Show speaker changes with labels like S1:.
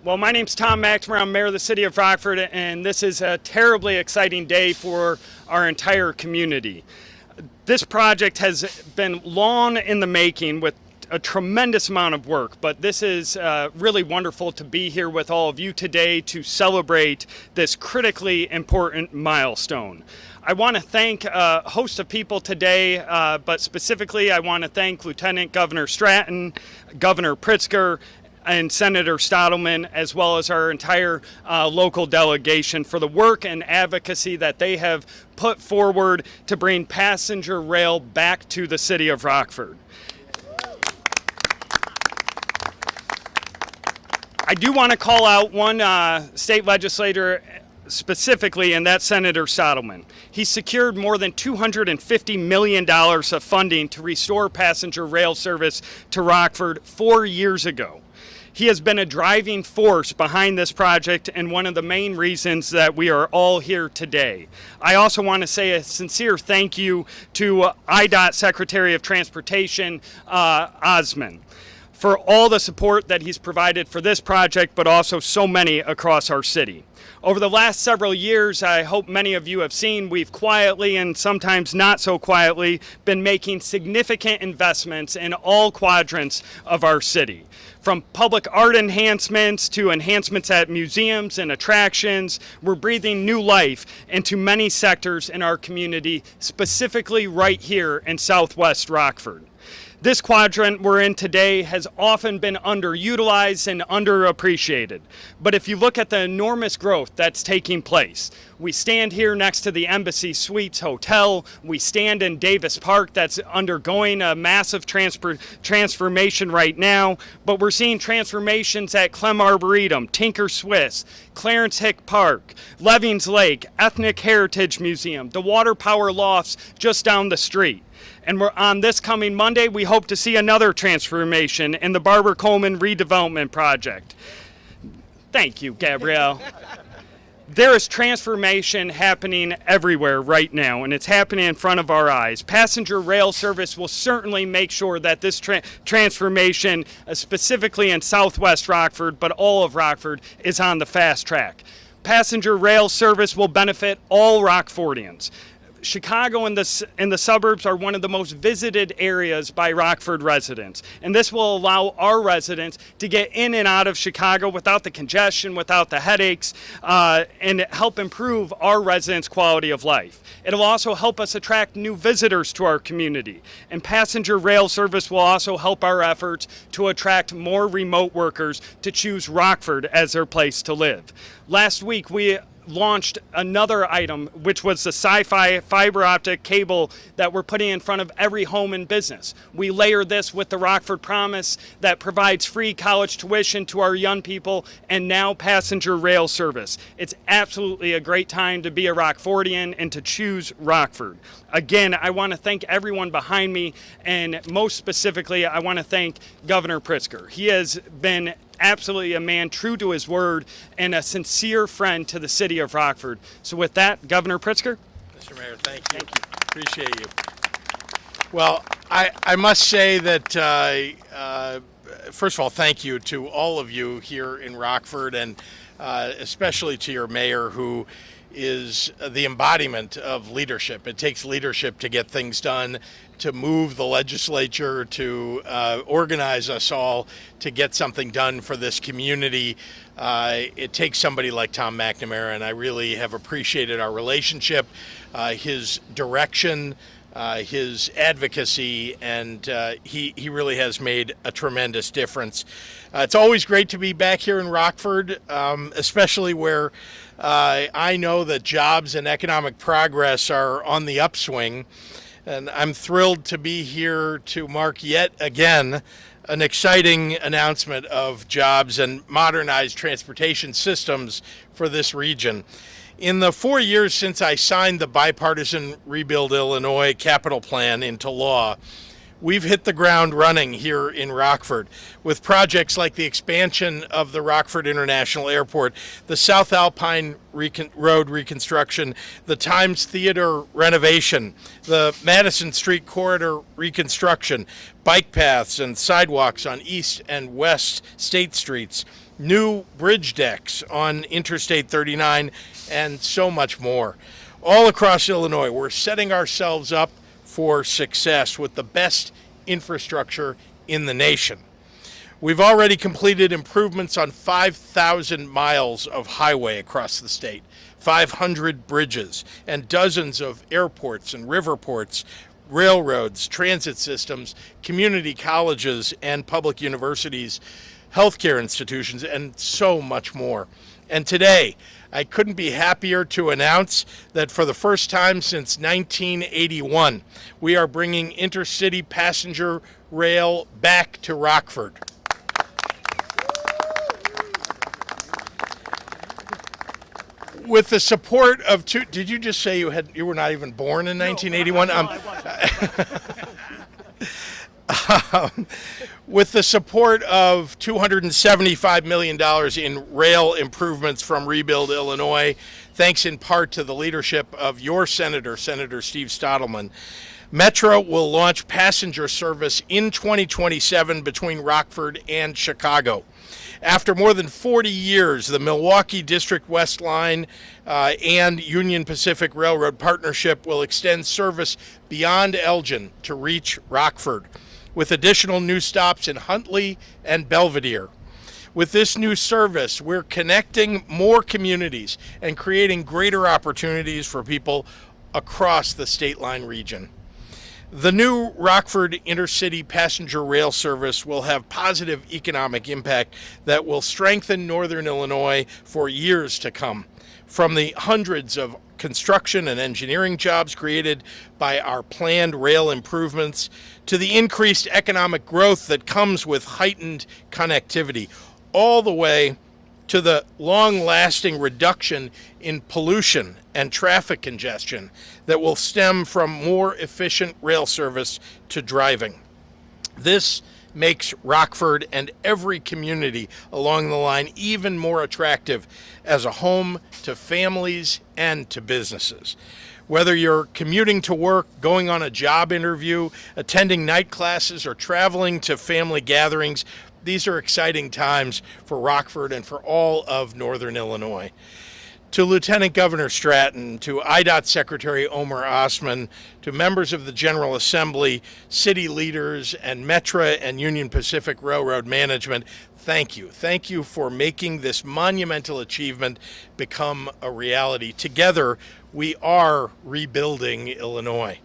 S1: Well, my name's Tom McNamara. I'm mayor of the city of Rockford, and this is a terribly exciting day for our entire community. This project has been long in the making with a tremendous amount of work, but this is really wonderful to be here with all of you today to celebrate this critically important milestone. I want to thank a host of people today, but specifically I want to thank Lieutenant Governor Stratton, Governor Pritzker, and Senator Stottleman, as well as our entire local delegation for the work and advocacy that they have put forward to bring passenger rail back to the city of Rockford. I do want to call out one state legislator specifically, and that's Senator Stottleman. He secured more than $250 million of funding to restore passenger rail service to Rockford 4 years ago. He has been a driving force behind this project and one of the main reasons that we are all here today. I also want to say a sincere thank you to IDOT Secretary of Transportation, Osman, for all the support that he's provided for this project, but also so many across our city. Over the last several years, I hope many of you have seen, we've quietly and sometimes not so quietly been making significant investments in all quadrants of our city. From public art enhancements to enhancements at museums and attractions, we're breathing new life into many sectors in our community, specifically right here in Southwest Rockford. This quadrant we're in today has often been underutilized and underappreciated. But if you look at the enormous growth that's taking place, we stand here next to the Embassy Suites Hotel. We stand in Davis Park that's undergoing a massive transformation right now. But we're seeing transformations at Clem Arboretum, Tinker Swiss, Clarence Hick Park, Levings Lake, Ethnic Heritage Museum, the Water Power Lofts just down the street. And we're on this coming Monday, we hope to see another transformation in the Barbara Coleman redevelopment project. Thank you, Gabrielle. There is transformation happening everywhere right now, and it's happening in front of our eyes. Passenger rail service will certainly make sure that this transformation, specifically in Southwest Rockford, but all of Rockford, is on the fast track. Passenger rail service will benefit all Rockfordians. Chicago and the suburbs are one of the most visited areas by Rockford residents, and this will allow our residents to get in and out of Chicago without the congestion, without the headaches, and help improve our residents' quality of life. It'll also help us attract new visitors to our community, and passenger rail service will also help our efforts to attract more remote workers to choose Rockford as their place to live. Last week, we launched another item, which was the Sci-Fi fiber optic cable that we're putting in front of every home and business. We layer this with the Rockford Promise that provides free college tuition to our young people, and now passenger rail service. It's absolutely a great time to be a Rockfordian and to choose Rockford. Again, I want to thank everyone behind me, and most specifically, I want to thank Governor Pritzker. He has been absolutely a man true to his word and a sincere friend to the city of Rockford. So with that, Governor Pritzker.
S2: Mr. Mayor, thank you. Appreciate you. Well, I must say that, first of all, thank you to all of you here in Rockford, and especially to your mayor, who is the embodiment of leadership. It takes leadership to get things done, to move the legislature, to organize us all to get something done for this community. It takes somebody like Tom McNamara, and I really have appreciated our relationship, his direction, his advocacy, and he really has made a tremendous difference. It's always great to be back here in Rockford, especially where I know that jobs and economic progress are on the upswing. And I'm thrilled to be here to mark yet again an exciting announcement of jobs and modernized transportation systems for this region. In the 4 years since I signed the bipartisan Rebuild Illinois capital plan into law, we've hit the ground running here in Rockford with projects like the expansion of the Rockford International Airport, the South Alpine Road reconstruction, the Times Theater renovation, the Madison Street corridor reconstruction, bike paths and sidewalks on East and West State Streets, new bridge decks on Interstate 39, and so much more. All across Illinois, we're setting ourselves up for success with the best infrastructure in the nation. We've already completed improvements on 5,000 miles of highway across the state, 500 bridges, and dozens of airports and river ports, railroads, transit systems, community colleges and public universities, healthcare institutions, and so much more. And today, I couldn't be happier to announce that for the first time since 1981, we are bringing intercity passenger rail back to Rockford. With the support of two, did you just say you were not even born in 1981? With the support of $275 million in rail improvements from Rebuild Illinois, thanks in part to the leadership of your Senator Steve Stottlemyre, Metro will launch passenger service in 2027 between Rockford and Chicago. After more than 40 years, the Milwaukee District West Line and Union Pacific Railroad partnership will extend service beyond Elgin to reach Rockford, with additional new stops in Huntley and Belvedere. With this new service, we're connecting more communities and creating greater opportunities for people across the state line region. The new Rockford intercity passenger rail service will have positive economic impact that will strengthen Northern Illinois for years to come. From the hundreds of construction and engineering jobs created by our planned rail improvements to the increased economic growth that comes with heightened connectivity, all the way to the long-lasting reduction in pollution and traffic congestion that will stem from more efficient rail service to driving. This makes Rockford and every community along the line even more attractive as a home to families and to businesses. Whether you're commuting to work, going on a job interview, attending night classes, or traveling to family gatherings, these are exciting times for Rockford and for all of Northern Illinois. To Lieutenant Governor Stratton, to IDOT Secretary Omer Osman, to members of the General Assembly, city leaders, and Metra and Union Pacific Railroad management, thank you. Thank you for making this monumental achievement become a reality. Together, we are rebuilding Illinois.